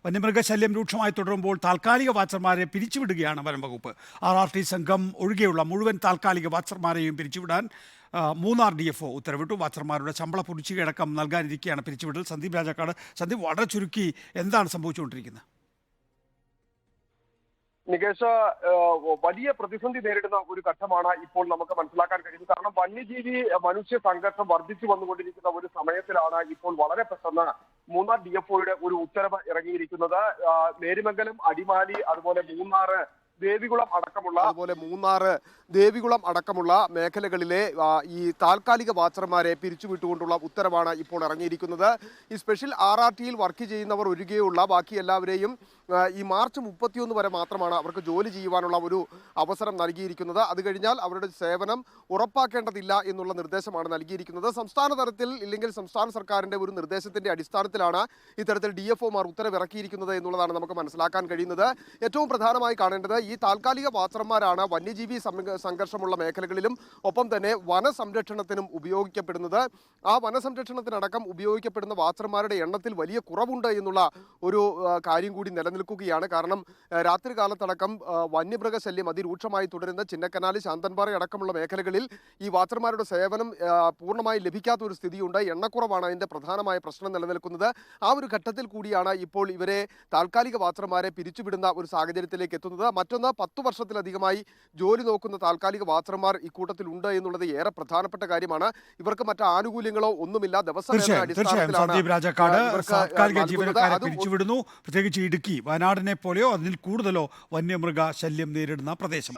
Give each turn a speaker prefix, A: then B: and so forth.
A: വന്യമൃഗശല്യം രൂക്ഷമായി തുടരുമ്പോൾ താൽക്കാലിക വാച്ചർമാരെ പിരിച്ചുവിടുകയാണ് വനംവകുപ്പ്. RRT സംഘം ഒഴികെയുള്ള മുഴുവൻ താൽക്കാലിക വാച്ചർമാരെയും പിരിച്ചുവിടാൻ മൂന്നാർ DFO ഉത്തരവിട്ടു. വാച്ചർമാരുടെ ശമ്പള കുടിശ്ശികയടക്കം നൽകാനിരിക്കെയാണ് പിരിച്ചുവിടൽ. സന്ദീപ് രാജാക്കാട്. സന്ദീപ്, വളരെ ചുരുക്കി എന്താണ് സംഭവിച്ചുകൊണ്ടിരിക്കുന്നത്?
B: നികേഷ്, വലിയ പ്രതിസന്ധി നേരിടുന്ന ഒരു ഘട്ടമാണ് ഇപ്പോൾ നമുക്ക് മനസ്സിലാക്കാൻ കഴിയുന്നത്. കാരണം വന്യജീവി മനുഷ്യ സംഘർഷം വർദ്ധിച്ചു വന്നുകൊണ്ടിരിക്കുന്ന ഒരു സമയത്തിലാണ് ഇപ്പോൾ വളരെ പെട്ടെന്ന് മൂന്നാർ DFOയുടെ ഒരു ഉത്തരവ് ഇറങ്ങിയിരിക്കുന്നത്. നേരിമംഗലം, അടിമാലി, അതുപോലെ ദേവികുളം അടക്കമുള്ള മേഖലകളിലെ ഈ താൽക്കാലിക വാച്ചർമാരെ പിരിച്ചുവിട്ടുകൊണ്ടുള്ള ഉത്തരവാണ് ഇപ്പോൾ ഇറങ്ങിയിരിക്കുന്നത്. ഈ സ്പെഷ്യൽ RRTയിൽ വർക്ക് ചെയ്യുന്നവർ ഒഴികെയുള്ള ബാക്കി എല്ലാവരെയും ഈ മാർച്ച് 31 വരെ മാത്രമാണ് അവർക്ക് ജോലി ചെയ്യുവാനുള്ള ഒരു അവസരം നൽകിയിരിക്കുന്നത്. അത് കഴിഞ്ഞാൽ അവരുടെ സേവനം ഉറപ്പാക്കേണ്ടതില്ല എന്നുള്ള നിർദ്ദേശമാണ് നൽകിയിരിക്കുന്നത്. സംസ്ഥാന തലത്തിൽ ഇല്ലെങ്കിൽ സംസ്ഥാന സർക്കാരിൻ്റെ ഒരു നിർദ്ദേശത്തിൻ്റെ അടിസ്ഥാനത്തിലാണ് ഇത്തരത്തിൽ DFOമാർ ഉത്തരവിറക്കിയിരിക്കുന്നത് എന്നുള്ളതാണ് നമുക്ക് മനസ്സിലാക്കാൻ കഴിയുന്നത്. ഏറ്റവും പ്രധാനമായി കാണേണ്ടത് ഈ താൽക്കാലിക വാച്ചർമാരാണ് വന്യജീവി സംഘർഷമുള്ള മേഖലകളിലും ഒപ്പം തന്നെ വനസംരക്ഷണത്തിനും ഉപയോഗിക്കപ്പെടുന്നത്. ആ വനസംരക്ഷണത്തിനടക്കം ഉപയോഗിക്കപ്പെടുന്ന വാച്ചർമാരുടെ എണ്ണത്തിൽ വലിയ കുറവുണ്ട് എന്നുള്ള ഒരു കാര്യം കൂടി നിലനിൽക്കുകയാണ്. കാരണം രാത്രി കാലത്തടക്കം വന്യമൃഗശല്യം അതിരൂക്ഷമായി തുടരുന്ന ചിന്നക്കനാലി, ശാന്തൻപാറ അടക്കമുള്ള മേഖലകളിൽ ഈ വാച്ചർമാരുടെ സേവനം പൂർണ്ണമായി ലഭിക്കാത്ത ഒരു സ്ഥിതിയുണ്ട്. എണ്ണക്കുറവാണ് അതിൻ്റെ പ്രധാനമായ പ്രശ്നം നിലനിൽക്കുന്നത്. ആ ഒരു ഘട്ടത്തിൽ കൂടിയാണ് ഇപ്പോൾ ഇവരെ താൽക്കാലിക വാച്ചർമാരെ പിരിച്ചുവിടുന്ന ഒരു സാഹചര്യത്തിലേക്ക് എത്തുന്നത്. മറ്റൊന്ന്, 10 വർഷത്തിലധികമായി ജോലി നോക്കുന്ന താൽക്കാലിക വാച്ചർമാർ ഇക്കൂട്ടത്തിൽ ഉണ്ട് എന്നുള്ളത് ഏറെ പ്രധാനപ്പെട്ട കാര്യമാണ്. ഇവർക്ക് മറ്റ് ആനുകൂല്യങ്ങളോ ഒന്നുമില്ല.
A: സന്ദീപ് രാജാക്കാട്, താൽക്കാലിക ജീവനക്കാരെ പിരിച്ചുവിടുന്നു. പ്രത്യേകിച്ച് ഇടുക്കി, വയനാടിനെ പോലെയോ അതിൽ കൂടുതലോ വന്യമൃഗ ശല്യം നേരിടുന്ന പ്രദേശം.